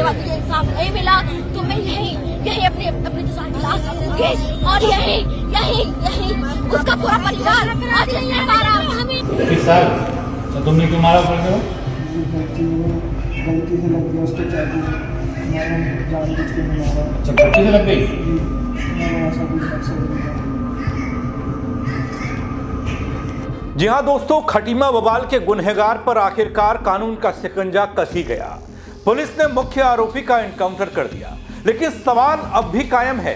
के बाद मुझे इंसाफ नहीं मिला तो मैं यही अपनी इंतजार की लाश रखूंगी और यही उसका पूरा परिवार आज नहीं रह पा रहा हमें। किस साल तो तुमने क्यों मारा पड़ते हो? गलती से लग गया उसके चाकू, मैंने जानबूझ के नहीं मारा। अच्छा, गलती से लग गई? मैंने ऐसा कुछ मकसद नहीं था। जी हाँ दोस्तों, खटीमा बवाल के गुनहगार पर आखिरकार कानून का शिकंजा कस ही गया। पुलिस ने मुख्य आरोपी का एनकाउंटर कर दिया, लेकिन सवाल अब भी कायम है,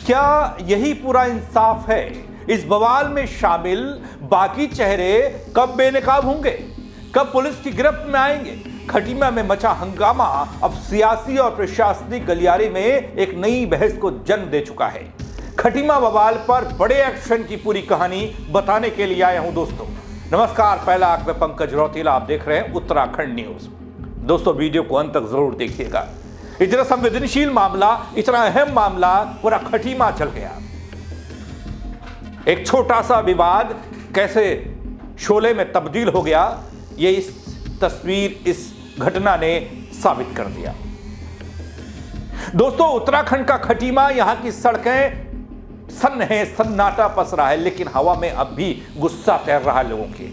क्या यही पूरा इंसाफ है? इस बवाल में शामिल बाकी चेहरे कब बेनकाब होंगे, कब पुलिस की गिरफ्त में आएंगे? खटीमा में मचा हंगामा अब सियासी और प्रशासनिक गलियारे में एक नई बहस को जन्म दे चुका है। खटीमा बवाल पर बड़े एक्शन की पूरी कहानी बताने के लिए आया हूं दोस्तों। नमस्कार, पहला आंख में पंकज रौतेला, आप देख रहे हैं उत्तराखंड न्यूज। दोस्तों, वीडियो को अंत तक जरूर देखिएगा। इतना संवेदनशील मामला, इतना अहम मामला, पूरा खटीमा चल गया। एक छोटा सा विवाद कैसे शोले में तब्दील हो गया, ये इस तस्वीर, इस घटना ने साबित कर दिया। दोस्तों, उत्तराखंड का खटीमा, यहां की सड़कें सन्नाटा पस रहा है, लेकिन हवा में अब भी गुस्सा तैर रहा है लोगों के।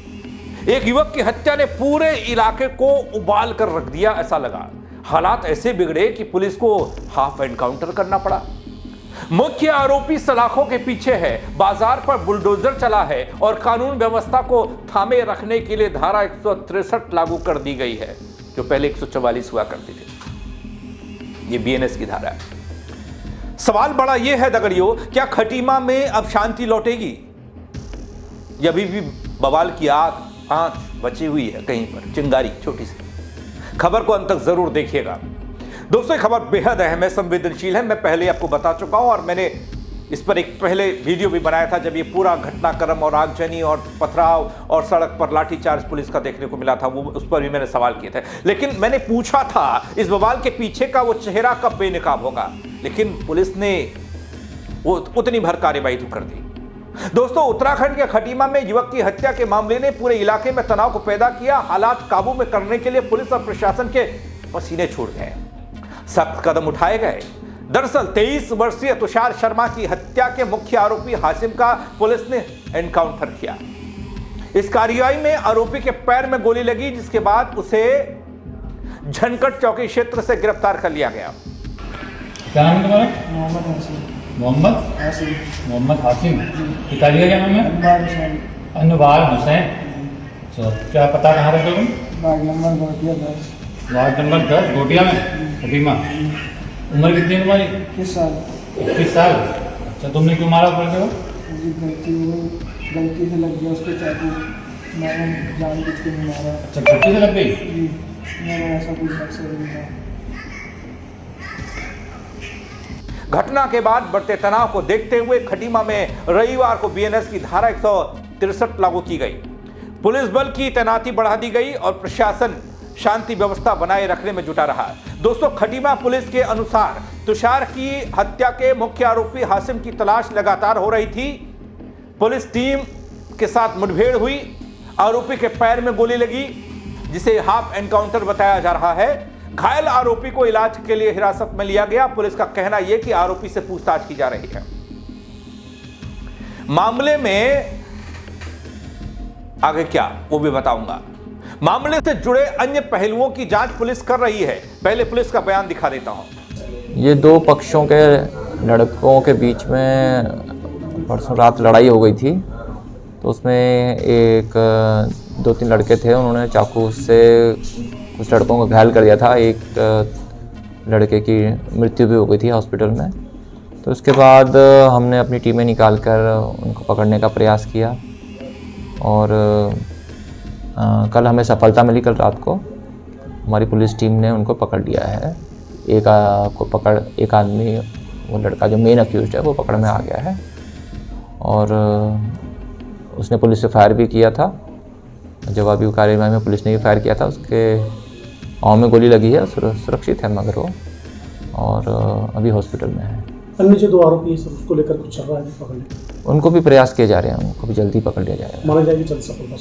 एक युवक की हत्या ने पूरे इलाके को उबाल कर रख दिया, ऐसा लगा। हालात ऐसे बिगड़े कि पुलिस को हाफ एनकाउंटर करना पड़ा। मुख्य आरोपी सलाखों के पीछे है, बाजार पर बुलडोजर चला है और कानून व्यवस्था को थामे रखने के लिए धारा 163 लागू कर दी गई है, जो पहले 144 हुआ करती थी। ये बीएनएस की धारा है। सवाल बड़ा यह है दगड़ियों, क्या खटीमा में अब शांति लौटेगी? या अभी भी बवाल की आंच बची हुई है कहीं पर, चिंगारी छोटी सी? खबर को अंत तक जरूर देखिएगा। दोस्तों, ये खबर बेहद अहम है, संवेदनशील है। मैं पहले आपको बता चुका हूं और मैंने इस पर एक पहले वीडियो भी बनाया था, जब ये पूरा घटनाक्रम और आगजनी और पथराव और सड़क पर लाठीचार्ज पुलिस का देखने को मिला था, वो उस पर भी मैंने सवाल किए थे। लेकिन मैंने पूछा था इस बवाल के पीछे का वो चेहरा कब बेनकाब होगा, लेकिन पुलिस ने वो उतनी भर कार्रवाई तो कर दी। दोस्तों, उत्तराखंड के खटीमा में युवक की हत्या के मामले ने पूरे इलाके में तनाव को पैदा किया। हालात काबू में करने के लिए पुलिस और प्रशासन के पसीने छूट गए, सख्त कदम उठाए गए। दरअसल 23 वर्षीय तुषार शर्मा की हत्या के मुख्य आरोपी हाशिम का पुलिस ने एनकाउंटर किया। इस कार्रवाई में आरोपी के पैर में गोली लगी, जिसके बाद उसे झनकट चौकी क्षेत्र से गिरफ्तार कर लिया गया। क्या नाम है तुम्हारा? मोहम्मद हासिम। मोहम्मद हासिम। पिताजी का क्या नाम है? अनुबार हुसैन। तो क्या पता कहाँ रहते हो तुम? Ward number Gotiya 10। Ward number 10 Gotiya में, खटीमा। उम्र कितनी है तुम्हारी? 21 साल। 21 साल। अच्छा, तुमने क्यों मारा पड़ते हो? मुझे गलती से लग गया उसके चाकू, मैंने जानबूझ के नहीं मारा। अच्छा, गलती से लग गई? मैंने ऐसा कुछ मकसद नहीं था। घटना के बाद बढ़ते तनाव को देखते हुए खटीमा में रविवार को बीएनएस की धारा 163 लागू की गई। पुलिस बल की तैनाती बढ़ा दी गई और प्रशासन शांति व्यवस्था बनाए रखने में जुटा रहा। दोस्तों, खटीमा पुलिस के अनुसार तुषार की हत्या के मुख्य आरोपी हाशिम की तलाश लगातार हो रही थी। पुलिस टीम के साथ मुठभेड़ हुई, आरोपी के पैर में गोली लगी, जिसे हाफ एनकाउंटर बताया जा रहा है। घायल आरोपी को इलाज के लिए हिरासत में लिया गया। पुलिस का कहना यह कि आरोपी से पूछताछ की जा रही है। मामले में आगे क्या, वो भी बताऊंगा। मामले से जुड़े अन्य पहलुओं की जांच पुलिस कर रही है। पहले पुलिस का बयान दिखा देता हूं। ये दो पक्षों के लड़कों के बीच में परसों रात लड़ाई हो गई थी, तो उसमें एक 2-3 लड़के थे, उन्होंने चाकू से कुछ लड़कों को घायल कर दिया था। एक लड़के की मृत्यु भी हो गई थी हॉस्पिटल में। तो उसके बाद हमने अपनी टीमें निकाल कर उनको पकड़ने का प्रयास किया और कल हमें सफलता मिली। कल रात को हमारी पुलिस टीम ने उनको पकड़ लिया है। एक आदमी, वो लड़का जो मेन अक्यूज्ड है, वो पकड़ में आ गया है और उसने पुलिस से फायर भी किया था। जवाबी कार्रवाई में पुलिस ने भी फायर किया था। उसके पाँव में गोली लगी है, सुरक्षित है मगर वो, और अभी हॉस्पिटल में है। अन्य जो 2 आरोपी हैं सर, उसको लेकर कुछ चल रहा है पकड़ने? उनको भी प्रयास किए जा रहे हैं, उनको भी जल्दी पकड़ लिया जाएगा। माना जाएगी जल्द सफलता?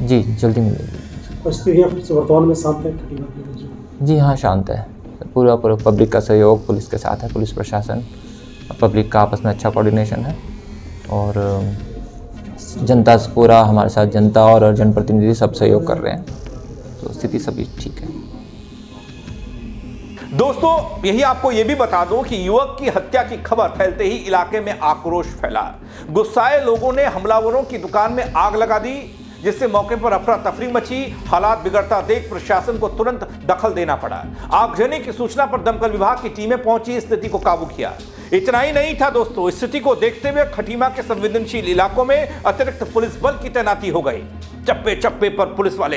जी, जल्दी मिलेगी। और स्थितियाँ वर्तमान में शांत है खटीमा की? जी हाँ, शांत है। पूरा पब्लिक का सहयोग पुलिस के साथ है। पुलिस प्रशासन पब्लिक का आपस में अच्छा कोऑर्डिनेशन है और जनता से पूरा हमारे साथ जनता और जनप्रतिनिधि सब सहयोग कर रहे हैं, तो स्थिति सभी ठीक है। दोस्तों, यही आपको यह भी बता दूं कि युवक की हत्या की खबर फैलते ही इलाके में आक्रोश फैला। गुस्साए लोगों ने हमलावरों की दुकान में आग लगा दी, जिससे मौके पर अफरा तफरी मची। हालात बिगड़ता देख प्रशासन को तुरंत दखल देना पड़ा। आगजनी की सूचना पर दमकल विभाग की टीमें पहुंची, स्थिति को काबू किया। इतना ही नहीं था दोस्तों, स्थिति को देखते हुए खटीमा के संवेदनशील इलाकों में अतिरिक्त पुलिस बल की तैनाती हो गई। चप्पे चप्पे पर पुलिस वाले।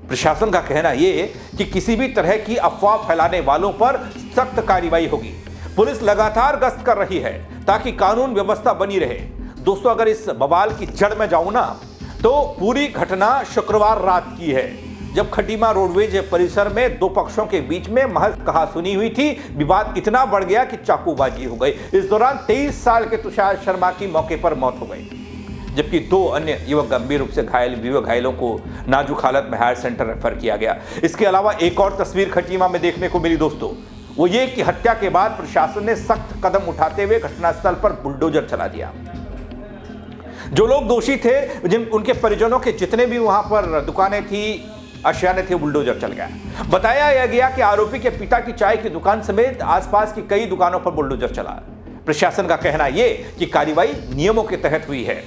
प्रशासन का कहना यह कि किसी भी तरह की अफवाह फैलाने वालों पर सख्त कार्रवाई होगी। पुलिस लगातार गश्त कर रही है ताकि कानून व्यवस्था बनी रहे। दोस्तों, अगर इस बवाल की जड़ में जाऊं ना, तो पूरी घटना शुक्रवार रात की है, जब खटीमा रोडवेज परिसर में दो पक्षों के बीच में महज कहासुनी हुई थी। विवाद इतना बढ़ गया कि चाकूबाजी हो गई। इस दौरान 23 साल के तुषार शर्मा की मौके पर मौत हो गई, जबकि 2 अन्य युवक गंभीर रूप से घायलों को नाजुक हालत में हायर सेंटर रेफर किया गया। इसके अलावा एक और तस्वीर खटीमा में देखने को मिली दोस्तों, वो ये कि हत्या के बाद प्रशासन ने सख्त कदम उठाते हुए घटनास्थल पर बुलडोजर चला दिया। जो लोग दोषी थे, उनके परिजनों के जितने भी वहां पर दुकानें थी, आशियाने थे, बुलडोजर चल गया। बताया गया कि आरोपी के पिता की चाय की दुकान समेत आसपास की कई दुकानों पर बुलडोजर चला। प्रशासन का कहना यह कि कार्रवाई नियमों के तहत हुई है।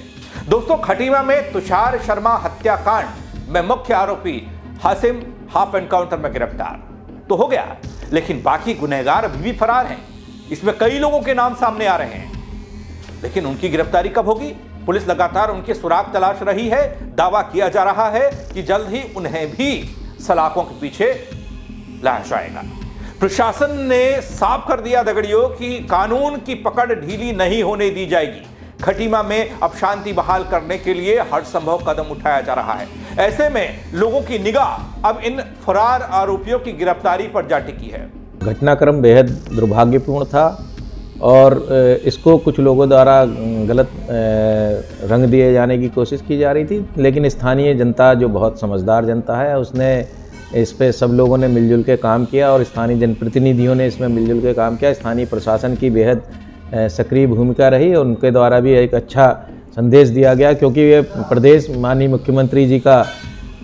दोस्तों, खटीमा में तुषार शर्मा हत्याकांड में मुख्य आरोपी हासिम हाफ एनकाउंटर में गिरफ्तार तो हो गया, लेकिन बाकी गुनहगार अभी भी फरार हैं। इसमें कई लोगों के नाम सामने आ रहे हैं, लेकिन उनकी गिरफ्तारी कब होगी? पुलिस लगातार उनके सुराग तलाश रही है। दावा किया जा रहा है कि जल्द ही उन्हें भी सलाखों के पीछे लाया जाएगा। प्रशासन ने साफ कर दिया दगड़ियों कि कानून की पकड़ ढीली नहीं होने दी जाएगी। खटीमा में अब शांति बहाल करने के लिए हर संभव कदम उठाया जा रहा है। ऐसे में लोगों की निगाह अब इन फरार आरोपियों की गिरफ्तारी पर जा टिकी है। घटनाक्रम बेहद दुर्भाग्यपूर्ण था और इसको कुछ लोगों द्वारा गलत रंग दिए जाने की कोशिश की जा रही थी, लेकिन स्थानीय जनता जो बहुत समझदार जनता है, उसने इस पे सब लोगों ने मिलजुल के काम किया और स्थानीय जनप्रतिनिधियों ने इसमें मिलजुल के काम किया। स्थानीय प्रशासन की बेहद सक्रिय भूमिका रही और उनके द्वारा भी एक अच्छा संदेश दिया गया, क्योंकि ये प्रदेश माननीय मुख्यमंत्री जी का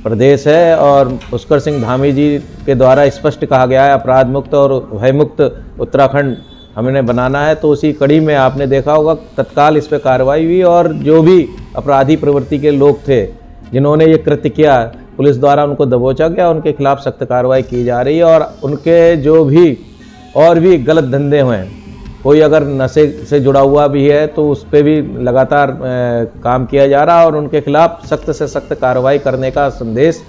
प्रदेश है और पुष्कर सिंह धामी जी के द्वारा स्पष्ट कहा गया है अपराध मुक्त और भय मुक्त उत्तराखंड हमने बनाना है। तो उसी कड़ी में आपने देखा होगा तत्काल इस पर कार्रवाई हुई और जो भी अपराधी प्रवृत्ति के लोग थे जिन्होंने ये कृत्य किया, पुलिस द्वारा उनको दबोचा गया, उनके खिलाफ सख्त कार्रवाई की जा रही है। और उनके जो भी और भी गलत धंधे हुए, कोई अगर नशे से जुड़ा हुआ भी है तो उस पर भी लगातार काम किया जा रहा है और उनके खिलाफ सख्त से सख्त कार्रवाई करने का संदेश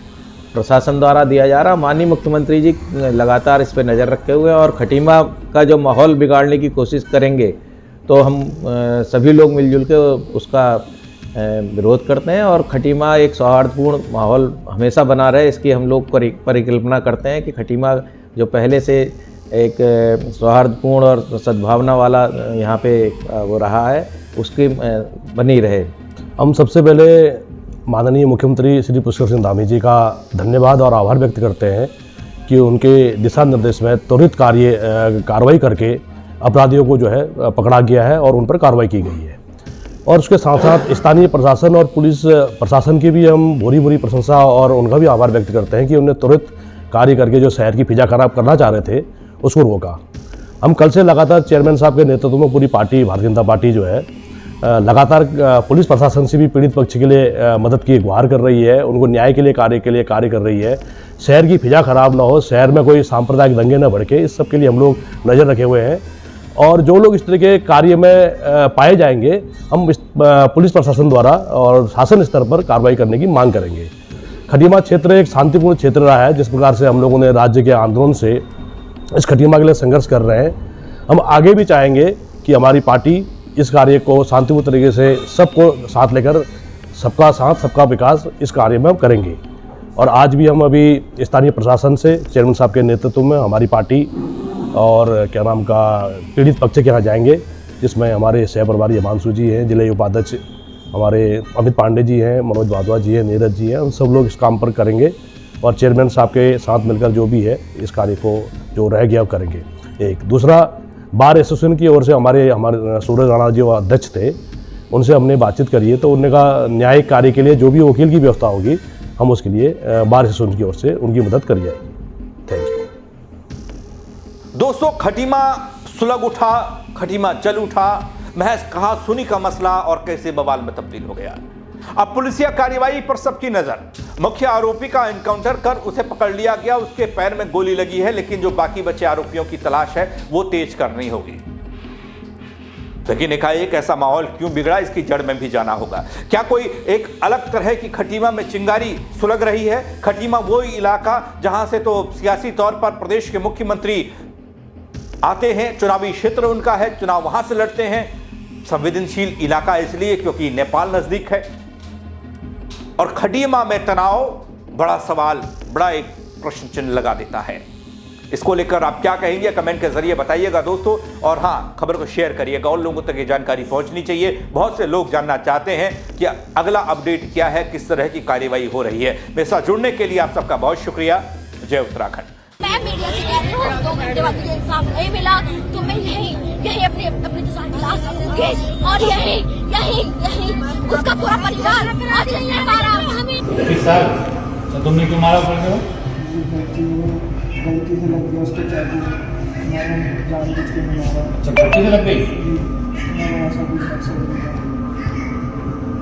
प्रशासन द्वारा दिया जा रहा। माननीय मुख्यमंत्री जी लगातार इस पर नज़र रखे हुए हैं और खटीमा का जो माहौल बिगाड़ने की कोशिश करेंगे तो हम सभी लोग मिलजुल के उसका विरोध करते हैं और खटीमा एक सौहार्दपूर्ण माहौल हमेशा बना रहे, इसकी हम लोग परिकल्पना करते हैं कि खटीमा जो पहले से एक सौहार्दपूर्ण और सद्भावना वाला यहाँ पे वो रहा है, उसकी बनी रहे। हम सबसे पहले माननीय मुख्यमंत्री श्री पुष्कर सिंह धामी जी का धन्यवाद और आभार व्यक्त करते हैं कि उनके दिशा निर्देश में त्वरित कार्रवाई करके अपराधियों को जो है पकड़ा गया है और उन पर कार्रवाई की गई है। और उसके साथ साथ स्थानीय प्रशासन और पुलिस प्रशासन की भी हम भूरी प्रशंसा और उनका भी आभार व्यक्त करते हैं कि उन्हें त्वरित कार्य करके जो शहर की फिजा खराब करना चाह रहे थे उसको रोका। हम कल से लगातार चेयरमैन साहब के नेतृत्व में पूरी पार्टी भारतीय जनता पार्टी जो है लगातार पुलिस प्रशासन से भी पीड़ित पक्ष के लिए मदद की गुहार कर रही है, उनको न्याय के लिए कार्य कर रही है। शहर की फिजा खराब ना हो, शहर में कोई सांप्रदायिक दंगे न भड़के, इस सब के लिए हम लोग नज़र रखे हुए हैं। और जो लोग इस तरह के कार्य में पाए जाएंगे, हम पुलिस प्रशासन द्वारा और शासन स्तर पर कार्रवाई करने की मांग करेंगे। खटीमा क्षेत्र एक शांतिपूर्ण क्षेत्र रहा है। जिस प्रकार से हम लोगों ने राज्य के आंदोलन से इस खटीमा के लिए संघर्ष कर रहे हैं, हम आगे भी चाहेंगे कि हमारी पार्टी इस कार्य को शांतिपूर्ण तरीके से सबको साथ लेकर सबका साथ सबका विकास इस कार्य में हम करेंगे। और आज भी हम अभी स्थानीय प्रशासन से चेयरमैन साहब के नेतृत्व में हमारी पार्टी और क्या नाम का पीड़ित पक्ष के यहाँ जाएंगे, जिसमें हमारे सह प्रभारी हिमांशु जी हैं, जिले उपाध्यक्ष हमारे अमित पांडे जी हैं, मनोज वाधवा जी हैं, नीरज जी हैं, हम सब लोग इस काम पर करेंगे और चेयरमैन साहब के साथ मिलकर जो भी है इस कार्य को जो रह गया करेंगे। एक दूसरा, बार एसोसिएशन की ओर से हमारे सूरज राणा जी वो अध्यक्ष थे, उनसे हमने बातचीत करी है, तो उन्होंने कहा न्यायिक कार्य के लिए जो भी वकील की व्यवस्था होगी हम उसके लिए बार एसोसिएशन की ओर से उनकी मदद करी जाएगी। Thank you. दोस्तों, खटीमा सुलग उठा, खटीमा जल उठा, महज कहा सुनी का मसला और कैसे बवाल में तब्दील हो गया। अब पुलिसिया कार्रवाई पर सबकी नजर। मुख्य आरोपी का एनकाउंटर कर उसे पकड़ लिया गया, उसके पैर में गोली लगी है, लेकिन जो बाकी बचे आरोपियों की तलाश है वो तेज करनी होगी। लेकिन एकाएक ऐसा माहौल क्यों बिगड़ा, इसकी जड़ में भी जाना होगा। क्या कोई एक अलग तरह की खटीमा में चिंगारी सुलग रही है? खटीमा वो इलाका जहां से तो सियासी तौर पर प्रदेश के मुख्यमंत्री आते हैं, चुनावी क्षेत्र उनका है, चुनाव वहां से लड़ते हैं। संवेदनशील इलाका इसलिए क्योंकि नेपाल नजदीक है। और खटीमा में तनाव बड़ा सवाल, बड़ा एक प्रश्न चिन्ह लगा देता है। इसको लेकर आप क्या कहेंगे, कमेंट के जरिए बताइएगा दोस्तों। और हाँ, खबर को शेयर करिएगा, और लोगों तक ये जानकारी पहुंचनी चाहिए। बहुत से लोग जानना चाहते हैं कि अगला अपडेट क्या है, किस तरह की कार्रवाई हो रही है। मेरे साथ जुड़ने के लिए आप सबका बहुत शुक्रिया। जय उत्तराखंड। मैं मीडिया से कह रही हूँ 2 घंटे बाद मुझे इंसाफ नहीं मिला तो मैं यही अपनी किसान की लाश रखूंगी और यही उसका पूरा परिवार आज नहीं रह पा रहा हमें। किस साल तो तुमने क्यों मारा पड़ गया? गलती से लग गया उसके चाकू, मैंने जानबूझ के नहीं मारा। अच्छा, गलती से लग गई? मैंने ऐसा कुछ मकसद नहीं था।